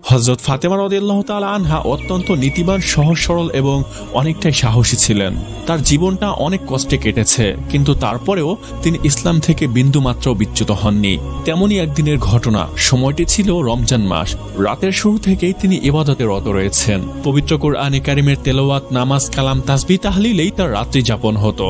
হযরত ফাতেমা রাদিয়াল্লাহু তাআলা আনহা অত্যন্ত নীতিবান, সহজ সরল এবং অনেকটাই সাহসী ছিলেন। তার জীবনটা অনেক কষ্টে কেটেছে, কিন্তু তারপরেও তিনি ইসলাম থেকে বিন্দুমাত্র বিচ্যুত হননি। তেমনই একদিনের ঘটনা। সময়টি ছিল রমজান মাস। রাতের শুরু থেকেই তিনি ইবাদতে রত রয়েছেন। পবিত্র কুরআনে কারিমের তেলাওয়াত, নামাজ, কালাম, তাসবিহ, তাহলিলেই তার রাত্রি যাপন হতো।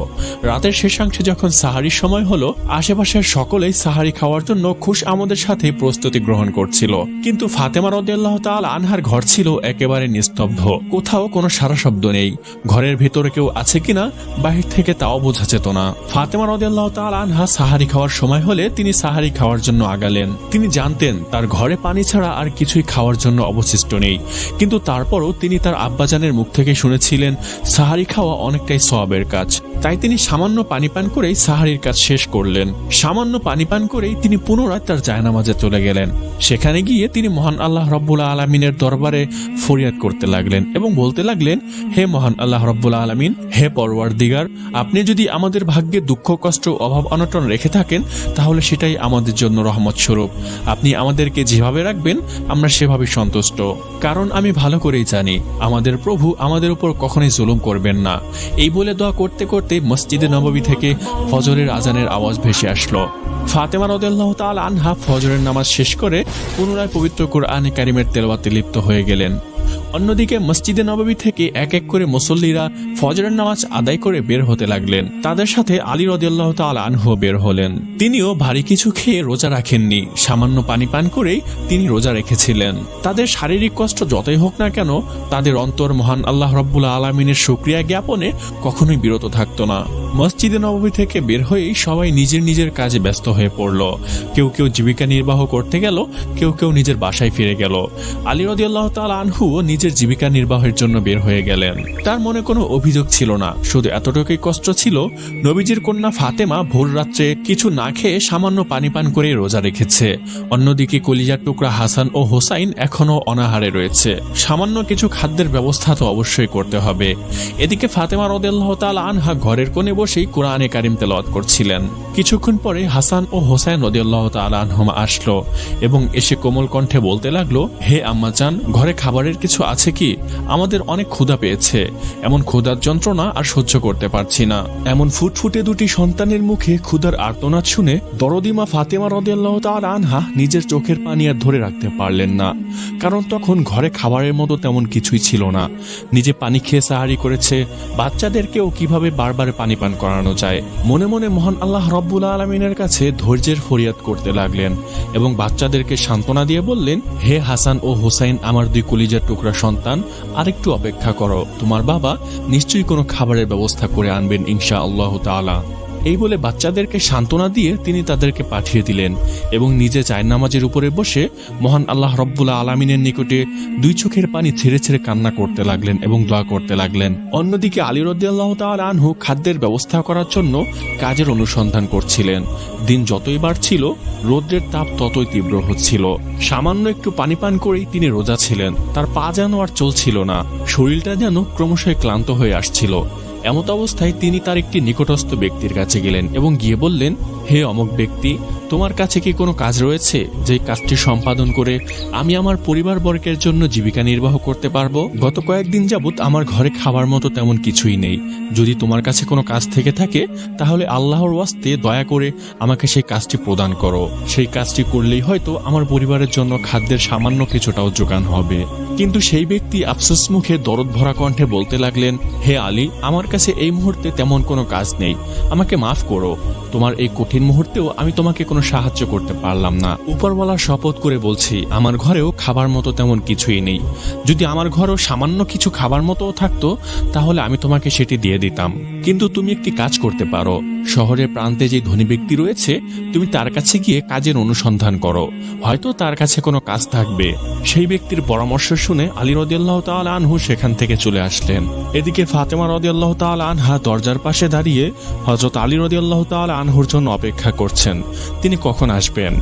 রাতের শেষাংশে যখন সাহারির সময় হলো, আশেপাশের সকলেই সাহারি খাওয়ার জন্য খুশ আমোদের সাথে প্রস্তুতি গ্রহণ করছিল, কিন্তু ফাতেমা রাদিয়াল্লাহু তাআলা আনহার ঘর ছিল একেবারে নিস্তব্ধ। কোথাও কোনো সারা শব্দ নেই। ঘরের ভিতরে কেউ আছে কিনা বাহির থেকে তাও বোঝা যেত না। ফাতেমা রাদিয়াল্লাহু তাআলা আনহা সাহারি খাওয়ার সময় হলে তিনি সাহারি খাওয়ার জন্য আগালেন। তিনি জানতেন তার ঘরে পানি ছাড়া আর কিছুই খাওয়ার জন্য অবশিষ্ট নেই, কিন্তু তারপরও তিনি তার আব্বাজানের মুখ থেকে শুনেছিলেন সাহারি খাওয়া অনেকটাই সওয়াবের কাজ। তাই তিনি সামান্য পানি পান করেই সাহারির কাজ শেষ করলেন। সামান্য পানি পান করেই তিনি পুনরায় তার জায়নামাজে চলে গেলেন। সেখানে গিয়ে তিনি মহান আল্লাহ রব্বুল আলামিনের দরবারে ফরিয়াদ করতে লাগলেন এবং বলতে লাগলেন, হে মহান আল্লাহ রব্বুল আলামিন, হে পরওয়ারদিগার, আপনি যদি আমাদের ভাগ্যে দুঃখ, কষ্ট, অভাব, অনটন রেখে থাকেন তাহলে সেটাই আমাদের জন্য রহমত স্বরূপ। আপনি আমাদেরকে যেভাবে রাখবেন আমরা সেভাবে সন্তুষ্ট, কারণ আমি ভালো করেই জানি আমাদের প্রভু আমাদের উপর কখনোই জুলুম করবেন না। এই বলে দোয়া করতে করতে মসজিদে নববী থেকে ফজরের আজানের আওয়াজ ভেসে আসলো। ফাতেমা রাদিয়াল্লাহু তাআলা আনহা ফজরের নামাজ শেষ করে পুনরায় পবিত্র কুরআনে কারিমের তেলাওয়াতে লিপ্ত হয়ে গেলেন। অন্যদিকে মসজিদে নববী থেকে এক এক করে মুসল্লিরা ফজরের নামাজ আদায় করে বের হতে লাগলেন। তাদের সাথে আলী রাদিয়াল্লাহু তাআলা আনহু বের হলেন। তিনিও ভারী কিছু খেয়ে রোজা রাখেননি, সামান্য পানি পান করেই তিনি রোজা রেখেছিলেন। তাদের শারীরিক কষ্ট যতই হোক না কেন, তাদের অন্তর মহান আল্লাহ রব্বুল আলামিনের শুকরিয়া জ্ঞাপনে কখনোই বিরত থাকতো না। মসজিদে নববী থেকে বের হয়েই সবাই নিজের নিজের কাজে ব্যস্ত হয়ে পড়ল। কেউ কেউ জীবিকা নির্বাহ করতে গেল, কেউ কেউ নিজের বাসায় ফিরে গেল। আলী রাদিয়াল্লাহু তাআলা আনহু নিজের জীবিকা নির্বাহের জন্য বের হয়ে গেলেন। তার মনে কোনো অভিযোগ ছিল না, শুধু এতটুকুই কষ্ট ছিল, নবীজির কন্যা ফাতেমা ভোর রাত্রে কিছু না খেয়ে সামান্য পানি পান করে রোজা রেখেছে। অন্যদিকে কলিজার টুকরা হাসান ও হোসাইন এখনো অনাহারে রয়েছে। সামান্য কিছু খাদ্যের ব্যবস্থা তো অবশ্যই করতে হবে। এদিকে ফাতেমা রাদিয়াল্লাহু তাআলা আনহা ঘরের কোণে বসেই কুরআনে কারিম তেলাওয়াত করছিলেন। কিছুক্ষণ পরে হাসান ও হোসাইন রাদিয়াল্লাহু তাআলা আনহুমা আসলো এবং এসে কোমল কণ্ঠে বলতে লাগলো, হে আম্মাজান, ঘরে খাবারের কিছু আছে কি? আমাদের অনেক ক্ষুধা পেয়েছে। এমন ক্ষুধার যন্ত্রণা আর সহ্য করতে পারছি না। এমন ফুটফুটে দুটি সন্তানের মুখে ক্ষুধার আর্তনাদ শুনে দরদি মা ফাতেমা রাদিয়াল্লাহু তাআলা আনহা নিজের চোখের পানি আর ধরে রাখতে পারলেন না, কারণ তখন ঘরে খাবারের মতো তেমন কিছুই ছিল না। নিজে পানি খেয়ে সাহারি করেছে, বাচ্চাদেরকেও কিভাবে বারবার পানি পান করানো যায়। মনে মনে মহান আল্লাহ রব্বুল আলামিনের কাছে ধৈর্যের ফরিয়াদ করতে লাগলেন এবং বাচ্চাদেরকে সান্ত্বনা দিয়ে বললেন, হে হাসান ও হোসাইন, আমার দুই কলিজার টুকরা সন্তান, আরেকটু অপেক্ষা করো, তোমার বাবা নিশ্চয়ই কোনো খাবারের ব্যবস্থা করে আনবেন ইনশাআল্লাহু তাআলা। এই বলে বাচ্চাদেরকে সান্ত্বনা দিয়ে তিনি তাদেরকে পাঠিয়ে দিলেন এবং নিজে জায়নামাজের উপরে বসে মহান আল্লাহ রব্বুল আলামিনের নিকটে দুই চোখের পানি ছেড়ে ছেড়ে কান্না করতে লাগলেন এবং দোয়া করতে লাগলেন। অন্যদিকে আলী রাদিয়াল্লাহু তাআলা আনহু খাদ্যের ব্যবস্থা করার জন্য কাজের অনুসন্ধান করছিলেন। দিন যতই বাড়ছিল, রৌদ্রের তাপ ততই তীব্র হচ্ছিল। সামান্য একটু পানি পান করেই তিনি রোজা ছিলেন। তার পা যেন আর চলছিল না, শরীরটা যেন ক্রমশই ক্লান্ত হয়ে আসছিল। এমত অবস্থায় তিনি তার একটি নিকটস্থ ব্যক্তির কাছে গেলেন এবং গিয়ে বললেন, হে অমুক ব্যক্তি, তোমার কাছে কি কোনো কাজ রয়েছে যে কাজটি সম্পাদন করে আমি আমার পরিবারবর্গের জন্য জীবিকা নির্বাহ করতে পারবো? গত কয়েকদিন যাবৎ আমার ঘরে খাবার মতো তেমন কিছুই নেই। যদি তোমার কাছে কোনো কাজ থেকে থাকে তাহলে আল্লাহর ওয়াস্তে দয়া করে আমাকে সেই কাজটি প্রদান করো। সেই কাজটি করলেই হয়তো আমার পরিবারের জন্য খাদ্যের সামান্য কিছুটাও যোগান হবে। কিন্তু সেই ব্যক্তি আফসোস মুখে দরদ ভরা কণ্ঠে বলতে লাগলেন, হে আলী, আমার কাছে এই মুহূর্তে তেমন কোনো কাজ নেই, আমাকে মাফ করো। তোমার এই কঠিন মুহূর্তেও আমি তোমাকে কোনো সাহায্য করতে পারলাম না। উপরওয়ালার শপথ করে বলছি, আমার ঘরেও খাবার মতো তেমন কিছুই নেই। যদি আমার ঘরেও সামান্য কিছু খাবার মতোও থাকতো তাহলে আমি তোমাকে সেটি দিয়ে দিতাম। কিন্তু তুমি একটি কাজ করতে পারো, শহরের প্রান্তে যে ধনী ব্যক্তি রয়েছে তুমি তার কাছে গিয়ে কাজের অনুসন্ধান করো, হয়তো তার কাছে কোনো কাজ থাকবে। সেই ব্যক্তির পরামর্শ শুনে আলী রাদিয়াল্লাহু তাআলা আনহু সেখান থেকে চলে আসলেন। এদিকে ফাতেমা রাদিয়াল্লাহু তাআলা আনহা দরজার পাশে দাঁড়িয়ে হযরত আলী রাদিয়াল্লাহু তাআলা আনহুর জন্য অপেক্ষা করছেন, তিনি কখন আসবেন।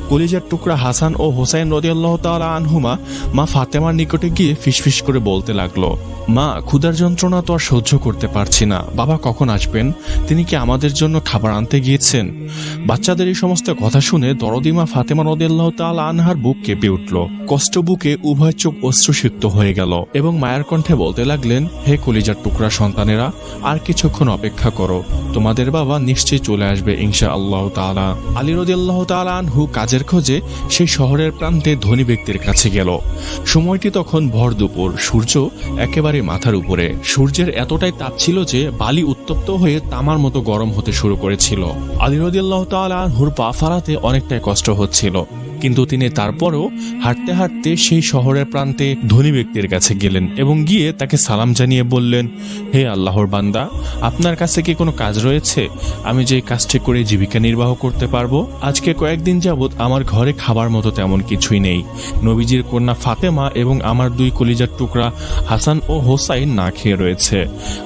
কলিজার টুকরা হাসান ও হোসাইন রাদিয়াল্লাহু তাআলা আনহুমা মা ফাতেমার নিকটে গিয়ে ফিসফিস করে বলতে লাগলো, মা, ক্ষুধার যন্ত্রণা তো আর সহ্য করতে পারছি না, বাবা কখন আসবেন? তিনি কি আমাদের জন্য খাবার আনতে গিয়েছেন? বাচ্চাদের এই সমস্ত কথা শুনে দরদি মা ফাতেমা রাদিয়াল্লাহু তাআলা আনহার বুক কেঁপে উঠল। কষ্ট বুকে উভয় চোখ অশ্রুসিক্ত হয়ে গেল এবং মায়ের কণ্ঠে বলতে লাগলেন, হে কলিজার টুকরা সন্তানেরা, আর কিছুক্ষণ অপেক্ষা করো, তোমাদের বাবা নিশ্চয়ই চলে আসবে ইনশাআল্লাহ তাআলা। আলী রাদিয়াল্লাহু তাআলা আনহু কাজের খোঁজে সেই শহরের প্রান্তে ধনী ব্যক্তির কাছে গেল। সময়টি তখন ভর দুপুর, সূর্য একেবারে মাথার উপরে। সূর্যের এতটাই তাপ ছিল যে বালি উত্তপ্ত হয়ে তামার মতো গরম হতে শুরু করেছিল। আলী রাদিয়াল্লাহু তাআলা আনহুর পা ফেলাতে অনেকটাই কষ্ট হচ্ছিল, কিন্তু তিনি তারপরও হাঁটতে হাঁটতে সেই শহরের প্রান্তে ধনী ব্যক্তির কাছে গেলেন এবং গিয়ে তাকে সালাম জানিয়ে বললেন, হে আল্লাহর বান্দা, আপনার কাছে কি কোনো কাজ রয়েছে? আমি যে কাজটি করে জীবিকা নির্বাহ করতে পারবো। আজকে কয়েকদিন যাবৎ আমার ঘরে খাবার মতো তেমন কিছুই নেই। নবীজির কন্যা ফাতেমা এবং আমার দুই কলিজার টুকরা হাসান ও হোসাইন না খেয়ে রয়েছে।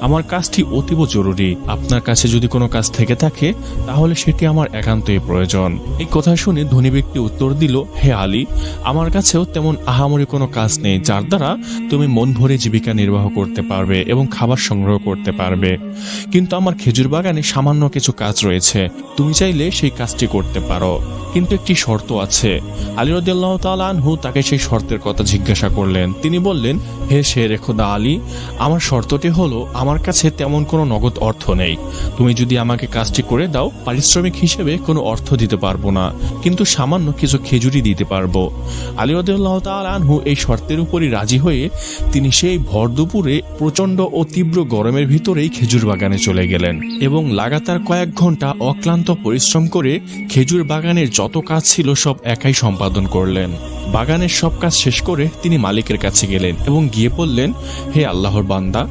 আমার কাজটি অতীব জরুরি। আপনার কাছে যদি কোনো কাজ থেকে থাকে তাহলে সেটি আমার একান্তই প্রয়োজন। এই কথা শুনে ধনী ব্যক্তি উত্তর দিল, হে আলী, আমার কাছেও তেমন আহামরি কোনো কাজ নেই যার দ্বারা তুমি মন ভরে জীবিকা নির্বাহ করতে পারবে এবং খাবার সংগ্রহ করতে পারবে, কিন্তু আমার খেজুর বাগানে সামান্য কিছু কাজ রয়েছে। তুমি চাইলে সেই কাজটি করতে পারো, কিন্তু একটি শর্ত আছে। আলী রাদিয়াল্লাহু তাআলা আনহু তাকে সেই শর্তের কথা জিজ্ঞাসা করলেন। তিনি বললেন, হে শেরে খোদা আলী, আমার শর্তটি হলো আমার কাছে তেমন কোনো নগদ অর্থ নেই। তুমি যদি আমাকে কাজটি করে দাও, পারিশ্রমিক হিসেবে কোনো অর্থ দিতে পারবো না, কিন্তু সামান্য কিছু খেজুরি দিতে পারবো। আলী রাদিয়াল্লাহু তাআলা আনহু এই শর্তের উপরই রাজি হয়ে তিনি সেই ভর দুপুরে প্রচন্ড ও তীব্র গরমের ভিতরেই খেজুর বাগানে চলে গেলেন এবং লাগাতার কয়েক ঘন্টা অক্লান্ত পরিশ্রম করে খেজুর বাগানের যত কাজ ছিল সব একাই সম্পাদন করলেন। বাগানের সব কাজ শেষ করে তিনি মালিকের কাছে গেলেন এবং গিয়ে বললেন, হে আল্লাহর বান্দা,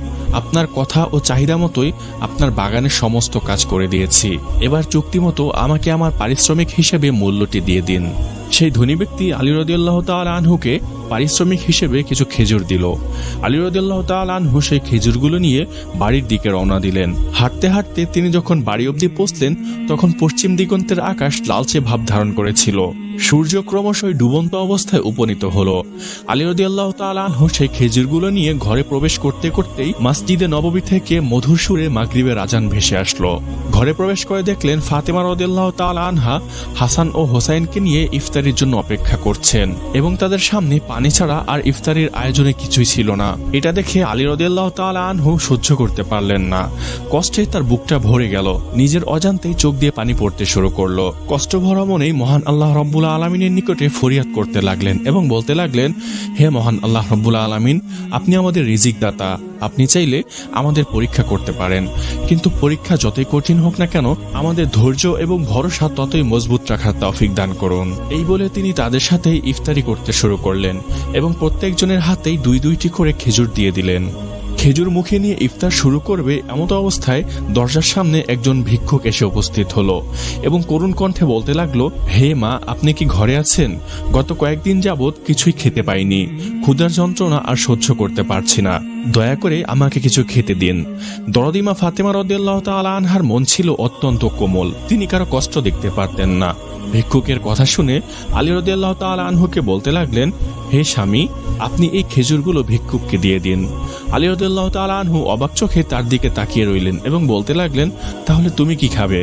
আপনার কথা ও চাহিদা মতোই আপনার বাগানের সমস্ত কাজ করে দিয়েছি। এবার চুক্তি মতো আমাকে আমার পারিশ্রমিক হিসেবে মূল্যটি দিয়ে দিন। সেই ধনী ব্যক্তি আলী রাদিয়াল্লাহু তাআলা আনহুকে পারিশ্রমিক হিসেবে কিছু খেজুর দিল। আলী রাদিয়াল্লাহু তাআলা আনহু সেই খেজুরগুলো নিয়ে বাড়ির দিকে রওনা দিলেন। হাঁটতে হাঁটতে তিনি যখন বাড়ি অবধি পৌঁছলেন তখন পশ্চিম দিগন্তের আকাশ লালচে ভাব ধারণ করেছিল। সূর্য ক্রমশই ডুবন্ত অবস্থায় উপনীত হলো। আলী রাদিয়াল্লাহু তাআলা আনহু সেই খেজুরগুলো নিয়ে ঘরে প্রবেশ করতে করতেই মসজিদে নববী থেকে মধুর সুরে মাগরিবের আজান ভেসে আসলো। ঘরে প্রবেশ করে দেখলেন ফাতেমা রাদিয়াল্লাহু তাআলা আনহা হাসান ও হোসাইনকে নিয়ে ইফতারির জন্য অপেক্ষা করছেন এবং তাদের সামনে পানি ছাড়া আর ইফতারির আয়োজনে কিছুই ছিল না। এটা দেখে আলী রাদিয়াল্লাহু তাআলা আনহু সহ্য করতে পারলেন না। কষ্টে তার বুকটা ভরে গেল। নিজের অজান্তেই চোখ দিয়ে পানি পড়তে শুরু করলো। কষ্ট ভরা মনেই মহান আল্লাহ রাব্বুল আলামিনের নিকটে ফরিয়াদ করতে লাগলেন এবং বলতে লাগলেন, হে মহান আল্লাহ রাব্বুল আলামিন, আপনি আমাদের রিজিক দাতা। আপনি চাইলে আমাদের পরীক্ষা করতে পারেন, কিন্তু পরীক্ষা যতই কঠিন হোক না কেন আমাদের ধৈর্য এবং ভরসা ততই মজবুত রাখার তৌফিক দান করুন। এই বলে তিনি তাদের সাথে ইফতারি করতে শুরু করলেন এবং প্রত্যেকজনের হাতেই দুই দুইটি করে খেজুর দিয়ে দিলেন। খেজুর মুখে নিয়ে ইফতার শুরু করবে এমত অবস্থায় দরজার সামনে একজন ভিক্ষুক এসে উপস্থিত হলো এবং করুণ কণ্ঠে বলতে লাগলো, হে মা, আপনি কি ঘরে আছেন? গত কয়েকদিন যাবৎ কিছুই খেতে পাইনি। ক্ষুধার যন্ত্রণা আর সহ্য করতে পারছি না। দয়া করে আমাকে কিছু খেতে দিন। দরদি মা ফাতেমা রাদিয়াল্লাহু তাআলা আনহার মন ছিল অত্যন্ত কোমল। তিনি কারো কষ্ট দেখতে পারতেন না। ভিক্ষুকের কথা শুনে আলী রাদিয়াল্লাহু তাআলা আনহুকে বলতে লাগলেন, হে স্বামী, আপনি এই খেজুরগুলো ভিক্ষুককে দিয়ে দিন। আলী রাদিয়াল্লাহু তাআলা আনহু অবাক চোখে তার দিকে তাকিয়ে রইলেন এবং বলতে লাগলেন, তাহলে তুমি কি খাবে?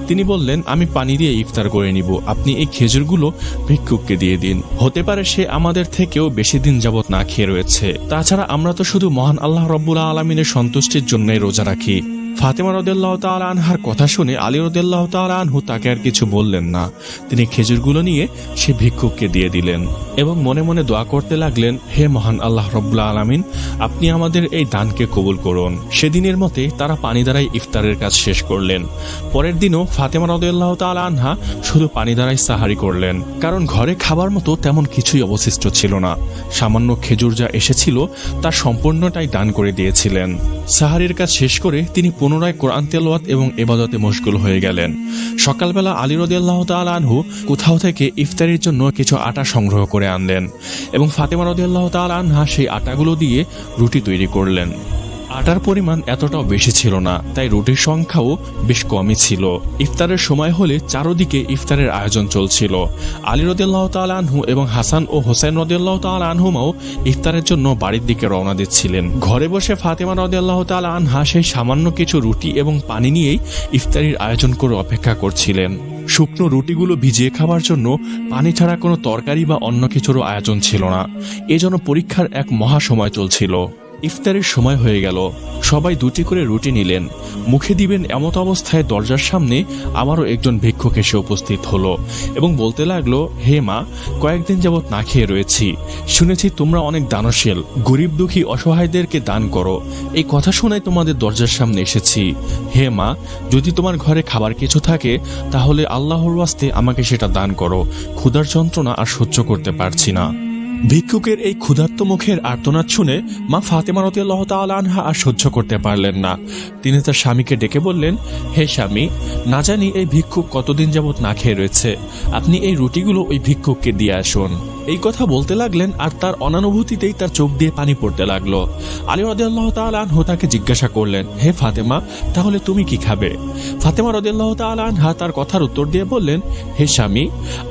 তিনি বললেন, আমি পানি দিয়ে ইফতার করে নিব। আপনি এই খেজুরগুলো ভিক্ষুককে দিয়ে দিন। হতে পারে সে আমাদের থেকেও বেশি দিন যাবৎ না খেয়ে রয়েছে। তাছাড়া আমরা তো শুধু মহান আল্লাহ রাব্বুল আলামিনের সন্তুষ্টির জন্যই রোজা রাখি। ফাতেমা রাদিয়াল্লাহু তাআলা আনহার কথা শুনে আলী রাদিয়াল্লাহু তাআলা আনহু তাকে আর কিছু বললেন না। তিনি খেজুরগুলো নিয়ে সে ভিক্ষুককে দিয়ে দিলেন এবং মনে মনে দোয়া করতে লাগলেন, হে মহান আল্লাহ রাব্বুল আলামিন, আপনি আমাদের এই দানকে কবুল করুন। সেদিনের মতে তারা পানি দ্বারাই ইফতারের কাজ শেষ করলেন। পরের দিনও ফাতেমা রাদিয়াল্লাহু তাআলা আনহা শুধু পানি দ্বারাই সাহারি করলেন, কারণ ঘরে খাবার মতো তেমন কিছুই অবশিষ্ট ছিল না। সামান্য খেজুর যা এসেছিল তার সম্পূর্ণটাই দান করে দিয়েছিলেন। সাহারির কাজ শেষ করে তিনি পুনরায় কোরআন তেলাওয়াত এবং ইবাদতে মশগুল হয়ে গেলেন। সকালবেলা আলী রাদিয়াল্লাহু তাআলা আনহু কোথাও থেকে ইফতারির জন্য কিছু আটা সংগ্রহ করে আনলেন এবং ফাতেমা রাদিয়াল্লাহু তাআলা আনহা সেই আটাগুলো দিয়ে রুটি তৈরি করলেন। আটার পরিমাণ এতটাও বেশি ছিল না, তাই রুটির সংখ্যাও বেশ কমই ছিল। ইফতারের সময় হলে চারদিকে ইফতারের আয়োজন চলছিল। আলী রাদিয়াল্লাহু তাআলা আনহু এবং হাসান ও হোসেন রাদিয়াল্লাহু তাআলা আনহুমাও ইফতারের জন্য বাড়ির দিকে রওনা দিচ্ছিলেন। ঘরে বসে ফাতেমা রাদিয়াল্লাহু তাআলা আনহা সেই সামান্য কিছু রুটি এবং পানি নিয়েই ইফতারির আয়োজন করে অপেক্ষা করছিলেন। শুকনো রুটিগুলো ভিজিয়ে খাওয়ার জন্য পানি ছাড়া কোনো তরকারি বা অন্য কিছুরও আয়োজন ছিল না। এজন্য পরীক্ষার এক মহা সময় চলছিল। ইফতারের সময় হয়ে গেল। সবাই দুটি করে রুটি নিলেন, মুখে দিবেন এমত অবস্থায় দরজার সামনে আবারও একজন ভিক্ষুক এসে উপস্থিত হলো এবং বলতে লাগলো, হে মা, কয়েকদিন যাবৎ না খেয়ে রয়েছি, শুনেছি তোমরা অনেক দানশীল, গরিব দুঃখী অসহায়দেরকে দান করো। এই কথা শুনে তোমাদের দরজার সামনে এসেছি। হে মা, যদি তোমার ঘরে খাবার কিছু থাকে তাহলে আল্লাহর ওয়াস্তে আমাকে সেটা দান করো, ক্ষুধার যন্ত্রণা আর সহ্য করতে পারছি না। ভিক্ষুকের এই ক্ষুধার্ত মুখের আর্তনাদ শুনে মা ফাতেমা রাদিয়াল্লাহু তাআলা আনহা আর সহ্য করতে পারলেন না। তিনি তার স্বামীকে ডেকে বললেন, হে স্বামী, না জানি এই ভিক্ষুক কতদিন যাবৎ না খেয়ে রয়েছে, আপনি এই রুটিগুলো ওই ভিক্ষুককে দিয়ে আসুন। এই কথা বলতে লাগলেন আর তার অনানুভূতিতেই তার চোখ দিয়ে পানি পড়তে লাগলো। আলী রাদিয়াল্লাহু তাআলা আনহু তাকে জিজ্ঞাসা করলেন, হে ফাতেমা, তাহলে তুমি কি খাবে? ফাতেমা রাদিয়াল্লাহু তাআলা আনহা তার কথার উত্তর দিয়ে বললেন, হে স্বামী,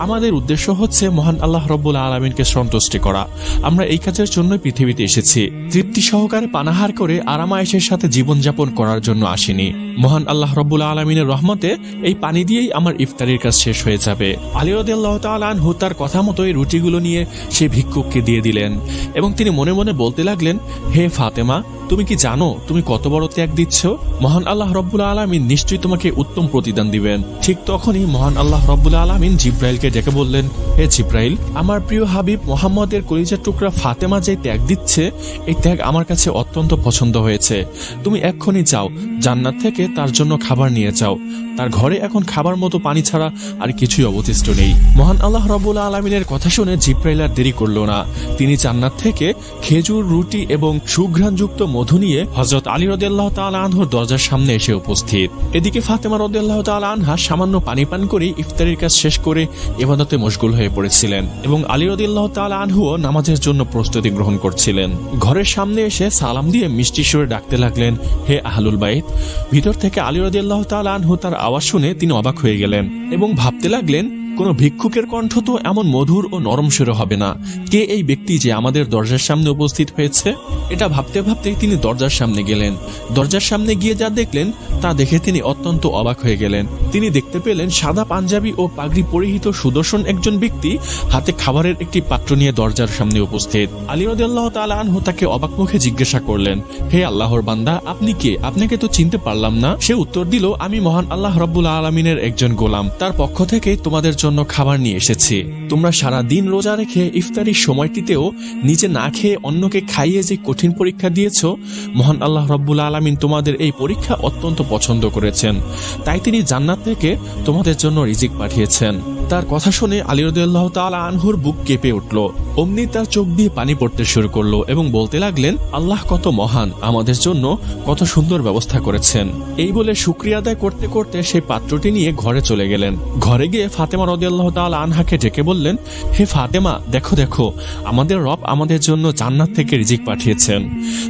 আমাদের উদ্দেশ্য হচ্ছে মহান আল্লাহ রাব্বুল আলামিনকে সন্তুষ্ট করা। আমরা এই কাজের জন্য পৃথিবীতে এসেছি, তৃপ্তি সহকারে পানাহার করে আরামায়েশের সাথে জীবনযাপন করার জন্য আসিনি। মহান আল্লাহ রাব্বুল আলামিনের রহমতে এই পানি দিয়েই আমার ইফতারির কাজ শেষ হয়ে যাবে। আলী রাদিয়াল্লাহু তাআলা আনহু তার কথা মতো এই রুটিগুলো নিয়ে সেই ভিক্ষুককে দিয়ে দিলেন এবং তিনি মনে মনে বলতে লাগলেন, হে ফাতেমা, তুমি কি জানো তুমি কত বড় ত্যাগ দিচ্ছ? মহান আল্লাহ রাব্বুল আলামিন নিশ্চয়ই তোমাকে উত্তম প্রতিদান দিবেন। ঠিক তখনই মহান আল্লাহ রাব্বুল আলামিন জিব্রাইলকে ডেকে বললেন, হে জিব্রাইল, আমার প্রিয় হাবিব মুহাম্মদের কলিজার টুকরা ফাতেমা যে ত্যাগ দিচ্ছে, এই ত্যাগ আমার কাছে অত্যন্ত পছন্দ হয়েছে। তুমি এক্ষুনি যাও, জান্নাত থেকে তার জন্য খাবার নিয়ে যাও। তার ঘরে এখন খাবার মতো পানি ছাড়া আর কিছুই অবশিষ্ট নেই। মহান আল্লাহ রাব্বুল আলামিনের কথা শুনে জিব্রাইল আর দেরি করল না। তিনি জান্নাত থেকে খেজুর, রুটি এবং সুঘ্রাণযুক্ত মধু নিয়ে হযরত আলী রাদিয়াল্লাহু তাআলা আনহুর দরজার সামনে এসে উপস্থিত। এদিকে ফাতেমা রাদিয়াল্লাহু তাআলা আনহা সামান্য পানি পান করে ইফতারের কাজ শেষ করে ইবাদতে মশগুল হয়ে পড়েছিলেন এবং আলী রাদিয়াল্লাহু তাআলা আনহুও নামাজের জন্য প্রস্তুতি গ্রহণ করছিলেন। ঘরের সামনে এসে সালাম দিয়ে মিষ্টি সুরে ডাকতে লাগলেন, হে আহলুল বাইত। ভিতর থেকে আলী রাদিয়াল্লাহু তাআলা আনহু তার আওয়াজ শুনে তিনি অবাক হয়ে গেলেন এবং ভাবতে লাগলেন, কোন ভিক্ষুকের কণ্ঠ তো এমন মধুর ও নরম সুরে হবে না। কে এই ব্যক্তি যে আমাদের দরজার সামনে উপস্থিত হয়েছে? এটা ভাবতে ভাবতে তিনি দরজার সামনে গেলেন। দরজার সামনে গিয়ে যা দেখলেন তা দেখে তিনি অত্যন্ত অবাক হয়ে গেলেন। তিনি দেখতে পেলেন সাদা পাঞ্জাবি ও পাগড়ি পরিহিত সুদর্শন একজন ব্যক্তি হাতে খাবারের একটি পাত্র নিয়ে দরজার সামনে উপস্থিত। আলী রাদিয়াল্লাহু তাআলা আনহু তাকে অবাক মুখে জিজ্ঞাসা করলেন, হে আল্লাহর বান্দা, আপনি কে? আপনাকে তো চিনতে পারলাম না। সে উত্তর দিল, আমি মহান আল্লাহ রাব্বুল আলামিনের একজন গোলাম, তার পক্ষ থেকে তোমাদের জন্য খাবার নিয়ে এসেছি। তোমরা সারা দিন রোজা রেখে ইফতারির সময়টিতেও নিজে না খেয়ে অন্যকে খাইয়ে যে কঠিন পরীক্ষা দিয়েছ, মহান আল্লাহ রাব্বুল আলামিন তোমাদের এই পরীক্ষা অত্যন্ত পছন্দ করেছেন, তাই তিনি জান্নাত থেকে তোমাদের জন্য রিজিক পাঠিয়েছেন। তার কথা শুনে আলী রাদিয়াল্লাহু তাআলা আনহুর বুক কেঁপে উঠল। অমনি তার চোখ দিয়ে পানি পড়তে শুরু করলো এবং বলতে লাগলেন, আল্লাহ কত মহান, আমাদের জন্য কত সুন্দর ব্যবস্থা করেছেন। এই বলে শুকরিয়া আদায় করতে করতে সেই পাত্রটি নিয়ে ঘরে চলে গেলেন। ঘরে গিয়ে ফাতেমা রাদিয়াল্লাহু তাআলা আনহাকে ডেকে বললেন, হে ফাতেমা, দেখো দেখো, আমাদের রব আমাদের জন্য জান্নাত থেকে রিজিক পাঠিয়েছেন।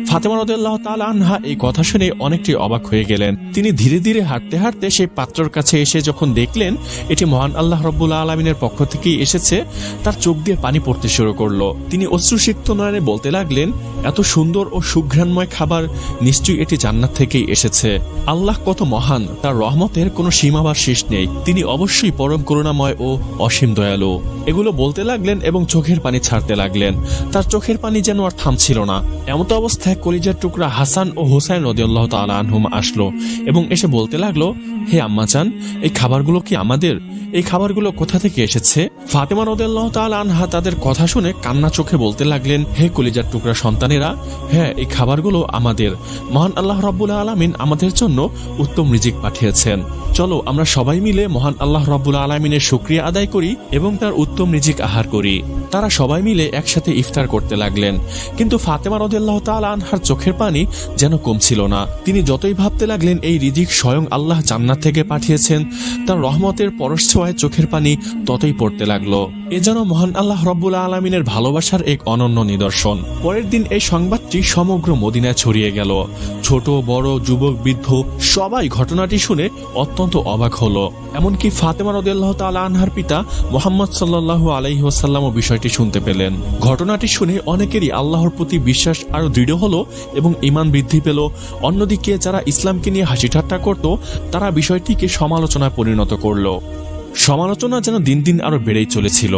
ফাতেমা রাদিয়াল্লাহু তাআলা আনহা এই কথা শুনে অনেকটি অবাক হয়ে গেলেন। তিনি ধীরে ধীরে হাঁটতে হাঁটতে সেই পাত্রর কাছে এসে যখন দেখলেন এটি মহান আল্লাহ রাব্বুল আলামিনের পক্ষ থেকেই এসেছে, তার চোখ দিয়ে পানি পড়তে শুরু করলো। তিনি অশ্রুসিক্ত নয়নে বলতে লাগলেন, এত সুন্দর ও সুঘ্রাণময় খাবার নিশ্চয়ই এটি জান্নাত থেকেই এসেছে। আল্লাহ কত মহান, তার রহমতের কোনো সীমা বা শেষ নেই, তিনি অবশ্যই পরম করুণাময় ও অসীম দয়ালু। এগুলো বলতে লাগলেন এবং চোখের পানি ছাড়তে লাগলেন। তার চোখের পানি যেন আর থামছিল না। এমত অবস্থায় কলিজার টুকরা হাসান ও হুসাইন রাদিয়াল্লাহু তাআলা আনহুম আসলো এবং এসে বলতে লাগলো, হে আম্মাজান, এই খাবারগুলো কি আমাদের? এই খাবারগুলো কোথা থেকে এসেছে? ফাতেমা রাদিয়াল্লাহু তাআলা আনহা তাদের কথা শুনে কান্না চোখে বলতে লাগলেন, হে কলিজার টুকরা সন্তানেরা, হ্যাঁ, এই খাবারগুলো আমাদের। মহান আল্লাহ রাব্বুল আলামিন আমাদের জন্য উত্তম রিজিক পাঠিয়েছেন। চলো আমরা সবাই মিলে মহান আল্লাহ রাব্বুল আলামিনের শুকরিয়া আদায় করি এবং তার উত্তম রিজিক আহার করি। তারা সবাই মিলে একসাথে ইফতার করতে লাগলেন, কিন্তু ফাতেমা রাদিয়াল্লাহু তাআলা আনহার চোখের পানি যেন কমছিল না। তিনি যতই ভাবতে লাগলেন এই রিজিক স্বয়ং আল্লাহ জান্নাত থেকে পাঠিয়েছেন, তার রহমতের পরশ ছোঁয়ায় চোখের পানি ততই পড়তে লাগলো। এ যেন মহান আল্লাহ রব্বুল আলামিনের ভালোবাসার এক অনন্য নিদর্শন। পরের দিন এই সংবাদটি সমগ্র মদিনায় ছড়িয়ে গেল। ছোট বড় যুবক বৃদ্ধ সবাই ঘটনাটি শুনে অত্যন্ত অবাক হলো। এমনকি ফাতেমা রাদিয়াল্লাহু তাআলা আনহার পিতা মুহাম্মদ সাল্লাল্লাহু আলাইহি ওয়াসাল্লামও বিষয়টি শুনতে পেলেন। ঘটনাটি শুনে অনেকেরই আল্লাহর প্রতি বিশ্বাস আরো দৃঢ় হলো এবং ঈমান বৃদ্ধি পেল। অন্যদিকে যারা ইসলামকে নিয়ে হাসি ঠাট্টা করত তারা বিষয়টিকে সমালোচনায় পরিণত করলো। সমালোচনা যেন দিন দিন আরো বেড়েই চলেছিল।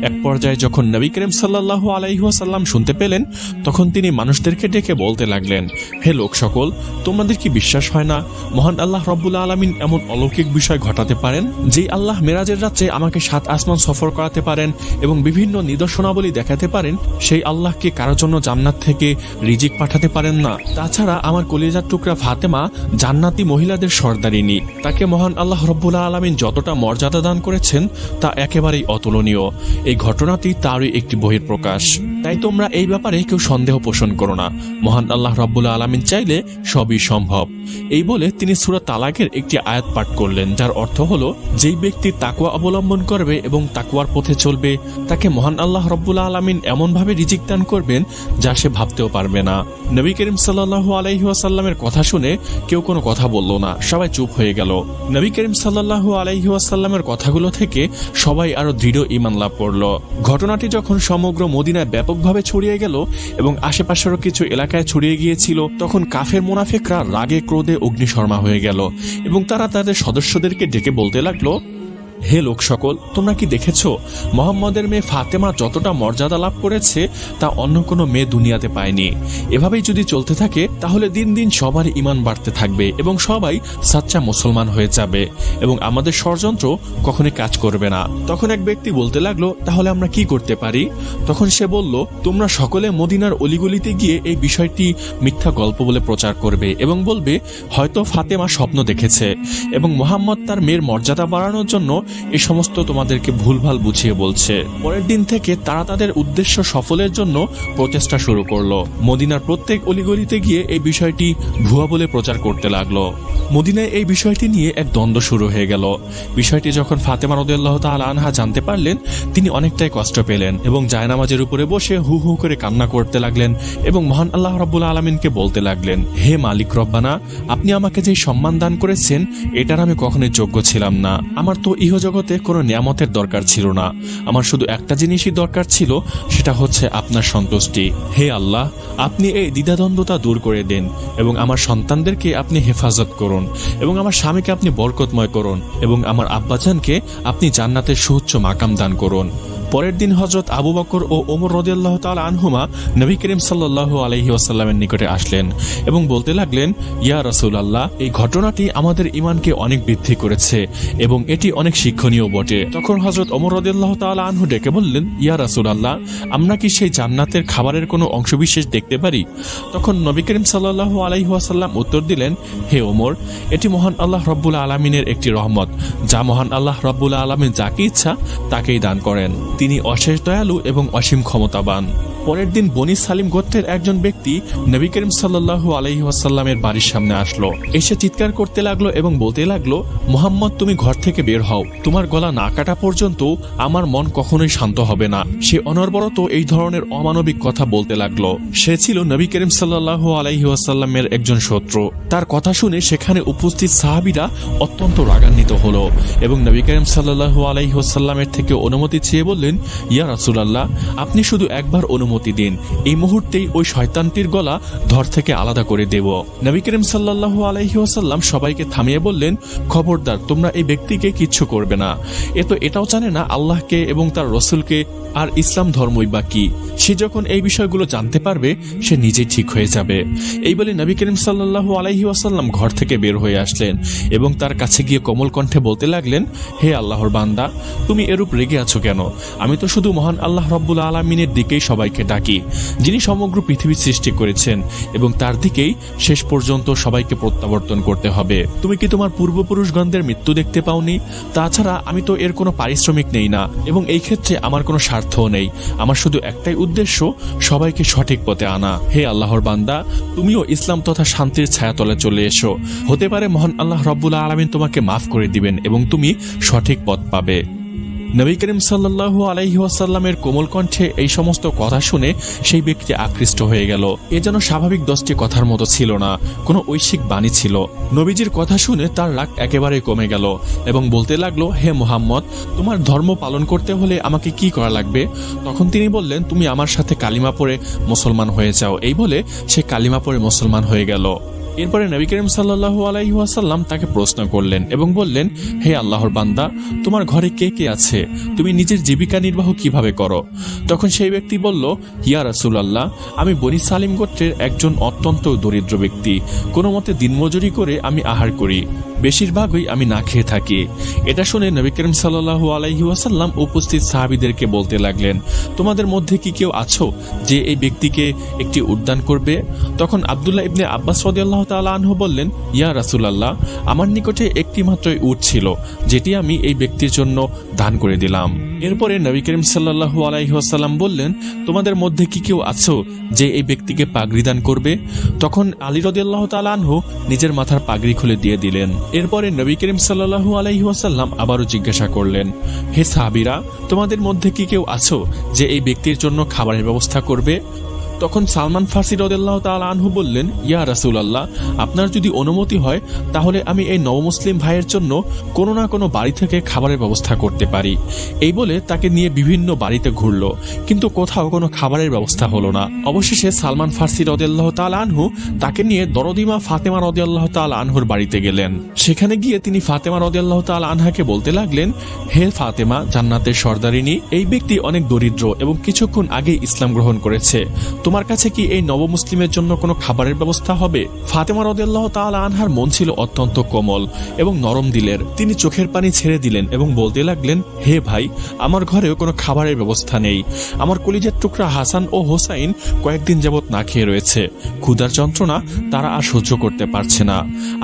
এক পর্যায়ে যখন নবী করিম সাল্লাল্লাহু আলাইহি ওয়াসাল্লাম শুনতে পেলেন, তখন তিনি মানুষদেরকে ডেকে বলতে লাগলেন, হে লোক সকল, তোমাদের কি বিশ্বাস হয় না মহান আল্লাহ রব্বুল আলামিন এমন অলৌকিক বিষয় ঘটাতে পারেন? যে আল্লাহ মেরাজের রাত্রে আমাকে 7 আসমান সফর করাতে পারেন এবং বিভিন্ন নিদর্শনাবলী দেখাতে পারেন, সেই আল্লাহকে কারোর জন্য জান্নাত থেকে রিজিক পাঠাতে পারেন না? তাছাড়া আমার কলিজার টুকরা ফাতেমা জান্নাতি মহিলাদের সর্দারিনী, তাকে মহান আল্লাহ রব্বুল আলামিন যতটা মর্যাদা দান করেছেন তা একেবারেই অতুলনীয়। এই ঘটনাটি তারই একটি বহিঃপ্রকাশ। তাই তোমরা এই ব্যাপারে কেউ সন্দেহ পোষণ করো না। মহান আল্লাহ রাব্বুল আলামিন চাইলে সবই সম্ভব। এই বলে তিনি সূরা তালাকের একটি আয়াত পাঠ করলেন, যার অর্থ হলো, যেই ব্যক্তি তাকওয়া অবলম্বন করবে এবং তাকওয়ার পথে চলবে, তাকে মহান আল্লাহ রাব্বুল আলামিন এমনভাবে রিজিক দান করবেন যা সে ভাবতেও পারবে না। নবী করিম সাল্লাল্লাহু আলাইহি ওয়াসাল্লামের কথা শুনে কেউ কোনো কথা বলল না, সবাই চুপ হয়ে গেল। নবী করিম সাল্লাল্লাহু আলাইহি ওয়াসাল্লামের কথাগুলো থেকে সবাই আরো দৃঢ় ঈমান লাভ করল। ঘটনাটি যখন সমগ্র মদিনায় ব্যাপকভাবে ছড়িয়ে গেল এবং আশেপাশেরও কিছু এলাকায় ছড়িয়ে গিয়েছিল, তখন কাফের মুনাফিকরা রাগে ক্রোধে অগ্নিশর্মা হয়ে গেল এবং তারা তাদের সদস্যদেরকে ডেকে বলতে লাগলো, হে লোক সকল, তোমরা কি দেখেছো মোহাম্মদের মেয়ে ফাতেমা যতটা মর্যাদা লাভ করেছে তা অন্য কোনো মেয়ে দুনিয়াতে পায়নি। এভাবেই যদি চলতে থাকে তাহলে দিন দিন সবার ঈমান বাড়তে থাকবে এবং সবাই সাচ্চা মুসলমান হয়ে যাবে এবং আমাদের ষড়যন্ত্র কখনোই কাজ করবে না। তখন এক ব্যক্তি বলতে লাগলো, তাহলে আমরা কি করতে পারি? তখন সে বলল, তোমরা সকলে মদিনার অলিগলিতে গিয়ে এই বিষয়টি মিথ্যা গল্প বলে প্রচার করবে এবং বলবে, হয়তো ফাতেমা স্বপ্ন দেখেছে এবং মোহাম্মদ তার মেয়ের মর্যাদা বাড়ানোর জন্য এই সমস্ত তোমাদেরকে ভুলভাল বুঝিয়ে বলছে। পরের দিন থেকে তারা তাদের উদ্দেশ্য সফলের জন্য প্রচেষ্টা শুরু করলো। মদিনার প্রত্যেক অলিগলিতে গিয়ে এই বিষয়টি ভুয়া বলে প্রচার করতে লাগলো। মদিনায় এই বিষয়টি নিয়ে এক দ্বন্দ্ব শুরু হয়ে গেল। বিষয়টি যখন ফাতেমা রাদিয়াল্লাহু তাআলা আনহা জানতে পারলেন, তিনি অনেকটাই কষ্ট পেলেন এবং জায়নামাজের উপরে বসে হু হু করে কান্না করতে লাগলেন এবং মহান আল্লাহ রাব্বুল আলামিনকে বলতে লাগলেন, হে মালিক রব্বানা, আপনি আমাকে যে সম্মান দান করেছেন এটার আমি কখনোই যোগ্য ছিলাম না। আমার তো জগতে কোনো নিয়ামতের দরকার ছিল না, আমার শুধু একটা জিনিসই দরকার ছিল, সেটা হচ্ছে আপনার সন্তুষ্টি। হে আল্লাহ, আপনি এই দ্বিধাদ্বন্দ্বতা দূর করে দেন এবং আমার সন্তানদেরকে আপনি হেফাজত করুন এবং আমার স্বামীকে আপনি বরকতময় করুন এবং আমার আব্বাজানকে আপনি জান্নাতের সুউচ্চ মাকাম দান করুন। পরের দিন হযরত আবু বকর ও ওমর রাদিয়াল্লাহু তাআলা আনহুমা নবী করিম সাল্লাল্লাহু আলাইহি ওয়াসাল্লামের নিকটে আসলেন এবং বলতে লাগলেন, ইয়া রাসূলুল্লাহ, এই ঘটনাটি আমাদের ঈমানকে অনেক বৃদ্ধি করেছে এবং এটি অনেক শিক্ষণীয় বটে। তখন হযরত ওমর রাদিয়াল্লাহু তাআলা আনহু ডেকে বললেন, ইয়া রাসূলুল্লাহ, আমরা কি সেই জান্নাতের খাবারের কোনো অংশবিশেষ দেখতে পারি? তখন নবী করিম সাল্লাল্লাহু আলাইহি ওয়াসাল্লাম উত্তর দিলেন, হে ওমর, এটি মহান আল্লাহ রাব্বুল আলামিনের একটি রহমত, যা মহান আল্লাহ রাব্বুল আলামিন যাকে ইচ্ছা তাকেই দান করেন। তিনি অশেষ দয়ালু এবং অসীম ক্ষমতাবান। পরের দিন বনি সালিম গোত্রের একজন ব্যক্তি নবী করিম সাল্লাল্লাহু আলাইহি ওয়াসাল্লামের বাড়ির সামনে আসলো। এসে চিৎকার করতে লাগলো এবং বলতে লাগলো, মুহাম্মদ, তুমি ঘর থেকে বের হও, তোমার গলা না কাটা পর্যন্ত আমার মন কখনোই শান্ত হবে না। সে অনর্বরত এই ধরনের অমানবিক কথা বলতে লাগলো। সে ছিল নবী করিম সাল্লাল্লাহু আলাইহি ওয়াসাল্লামের একজন শত্রু। তার কথা শুনে সেখানে উপস্থিত সাহাবীরা অত্যন্ত রাগান্বিত হলো এবং নবী করিম সাল্লাল্লাহু আলাইহি ওয়াসাল্লামের থেকে অনুমতি চেয়ে বললেন, ইয়া রাসূলুল্লাহ, আপনি শুধু একবার অনুমতি দিন, এই মুহূর্তেই ওই শয়তানটির গলা ধর থেকে আলাদা করে দেব। নবী করিম সাল্লাল্লাহু আলাইহি ওয়াসাল্লাম সবাইকে থামিয়ে বললেন, খবরদার, তোমরা এই ব্যক্তিকে কিচ্ছু করবে না। এটাও জানে না আল্লাহকে এবং তার রসুলকে, আর ইসলাম ধর্মই বা কি। সে যখন এই বিষয়গুলো জানতে পারবে সে নিজেই ঠিক হয়ে যাবে। এই বলে নবী করিম সাল্লাল্লাহু আলাইহি ওয়াসাল্লাম ঘর থেকে বের হয়ে আসলেন এবং তার কাছে গিয়ে কোমল কণ্ঠে বলতে লাগলেন, হে আল্লাহর বান্দা, তুমি এরূপ রেগে আছো কেন? আমি তো শুধু মহান আল্লাহ রাব্বুল আলামিনের দিকেই সবাইকে ডাকি, যিনি সমগ্র পৃথিবী সৃষ্টি করেছেন এবং তার দিকেই শেষ পর্যন্ত সবাইকে প্রত্যাবর্তন করতে হবে। তুমি কি তোমার পূর্বপুরুষগণদের মৃত্যু দেখতে পাওনি? তাছাড়া আমি তো এর কোনো পারিশ্রমিক নেই না এবং এই ক্ষেত্রে আমার কোনো স্বার্থও নেই। আমার শুধু একটাই উদ্দেশ্য, সবাইকে সঠিক পথে আনা। হে আল্লাহর বান্দা, তুমিও ইসলাম তথা শান্তির ছায়াতলে চলে এসো। হতে পারে মহান আল্লাহ রাব্বুল আলামিন তোমাকে মাফ করে দিবেন এবং তুমি সঠিক পথ পাবে। নবী করিম সাল্লাল্লাহু আলাইহি ওয়াসাল্লামের কোমল কণ্ঠে এই সমস্ত কথা শুনে সেই ব্যক্তি আকৃষ্ট হয়ে গেল। এ যেন স্বাভাবিক 10টি কথার মতো ছিল না, কোনো ঐশিক বাণী ছিল। নবীজির কথা শুনে তার রাগ একেবারে কমে গেল এবং বলতে লাগলো, হে মুহাম্মদ, তোমার ধর্ম পালন করতে হলে আমাকে কি করা লাগবে? তখন তিনি বললেন, তুমি আমার সাথে কালিমা পড়ে মুসলমান হয়ে যাও। এই বলে সে কালিমা পড়ে মুসলমান হয়ে গেল। এরপরে নবী করিম সাল্লাল্লাহু আলাইহি ওয়াসাল্লাম তাকে প্রশ্ন করলেন এবং বললেন, হে আল্লাহর বান্দা, তোমার ঘরে কে কে আছে? তুমি নিজের জীবিকা নির্বাহ কিভাবে করো? তখন সেই ব্যক্তি বলল, ইয়া রাসূলুল্লাহ, আমি বনী সালিম গোত্রের একজন অত্যন্ত দরিদ্র ব্যক্তি। কোনো মতে দিনমজুরি করে আমি আহার করি, বেশিরভাগই আমি না খেয়ে থাকি। এটা শুনে নবী করিম সাল্লাল্লাহু আলাইহি ওয়াসাল্লাম উপস্থিত সাহাবীদেরকে বলতে লাগলেন, তোমাদের মধ্যে কি কেউ আছো যে এই ব্যক্তিকে একটি উদ্যান করবে? তখন আব্দুল্লাহ ইবনে আব্বাস রাদিয়াল্লাহু তাআলা আনহু বললেন, ইয়া রাসূলুল্লাহ, আমার নিকটে একটি মাত্রই উট ছিল, যেটি আমি এই ব্যক্তির জন্য দান করে দিলাম। এরপরে নবী করিম সাল্লাল্লাহু আলাইহি ওয়াসাল্লাম বললেন, তোমাদের মধ্যে কি কেউ আছো যে এই ব্যক্তিকে পাগড়ি দান করবে? তখন আলী রাদিয়াল্লাহু তাআলা আনহু নিজের মাথার পাগড়ি খুলে দিয়ে দিলেন। এরপরে নবী করিম সাল্লাল্লাহু আলাইহি ওয়াসাল্লাম আবারও জিজ্ঞাসা করলেন, হে সাহাবীরা, তোমাদের মধ্যে কি কেউ আছো যে এই ব্যক্তির জন্য খাবারের ব্যবস্থা করবে? তখন সালমান ফার্সি রাদিয়াল্লাহু তাআলা আনহু বললেন, ইয়া রাসূলুল্লাহ, আপনার যদি অনুমতি হয় তাহলে আমি এই নবমুসলিম ভাইয়ের জন্য কোনো না কোনো বাড়ি থেকে খাবারের ব্যবস্থা করতে পারি। এই বলে তাকে নিয়ে বিভিন্ন বাড়িতে ঘুরল, কিন্তু কোথাও কোনো খাবারের ব্যবস্থা হলো না। অবশেষে সালমান ফার্সি রাদিয়াল্লাহু তাআলা আনহু তাকে নিয়ে দরদিমা ফাতেমা রাদিয়াল্লাহু তাআলা আনহুর বাড়িতে গেলেন। সেখানে গিয়ে তিনি ফাতেমা রাদিয়াল্লাহু তাআলা আনহাকে বলতে লাগলেন, হে ফাতেমা, জান্নাতের সর্দারিনী, এই ব্যক্তি অনেক দরিদ্র এবং কিছুক্ষণ আগে ইসলাম গ্রহণ করেছে। তোমার কাছে কি এই নবমুসলিমের জন্য কোনো খাবারের ব্যবস্থা হবে? ফাতেমা রাদিয়াল্লাহু তাআলা আনহার মন ছিল অত্যন্ত কোমল এবং নরম দিলের। তিনি চোখের পানি ছেড়ে দিলেন এবং বলতে লাগলেন, হে ভাই, আমার ঘরেও কোনো খাবারের ব্যবস্থা নেই। আমার কলিজার টুকরা হাসান ও হোসাইন কয়েকদিন যাবৎ না খেয়ে রয়েছে। ক্ষুধার যন্ত্রণা তারা আর সহ্য করতে পারছে না।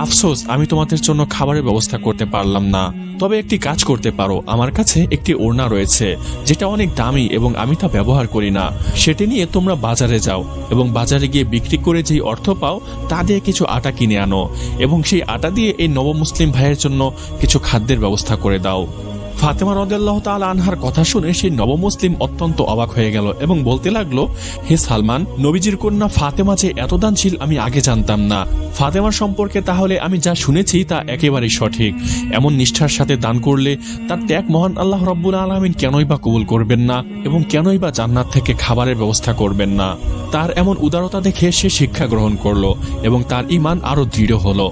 আফসোস, আমি তোমাদের জন্য খাবারের ব্যবস্থা করতে পারলাম না। তবে একটি কাজ করতে পারো, আমার কাছে একটি ওড়না রয়েছে যেটা অনেক দামি এবং আমি তা ব্যবহার করি না। সেটি নিয়ে তোমরা বাজারে যাও এবং বাজারে গিয়ে বিক্রি করে যেই অর্থ পাও তা দিয়ে কিছু আটা কিনে আনো এবং সেই আটা দিয়ে এই নবমুসলিম ভাইয়ের জন্য কিছু খাদ্যের ব্যবস্থা করে দাও। ফাতেমা রাদিয়াল্লাহু তাআলা আনহার কথা শুনে সেই নবমুসলিম অত্যন্ত অবাক হয়ে গেল এবং বলতে লাগলো, হে সালমান, নবীজির কন্যা ফাতেমা যে এত দানশীল আমি আগে জানতাম না। ফাতেমার সম্পর্কে তাহলে আমি যা শুনেছি তা একেবারেই সঠিক। এমন নিষ্ঠার সাথে দান করলে তার ত্যাগ মহান আল্লাহ রাব্বুল আলামিন কেনই বা কবুল করবেন না এবং কেনই বা জান্নাত থেকে খাবারের ব্যবস্থা করবেন না? তার এমন উদারতা দেখে সে শিক্ষা গ্রহণ করলো এবং তার ঈমান আরো দৃঢ় হলো।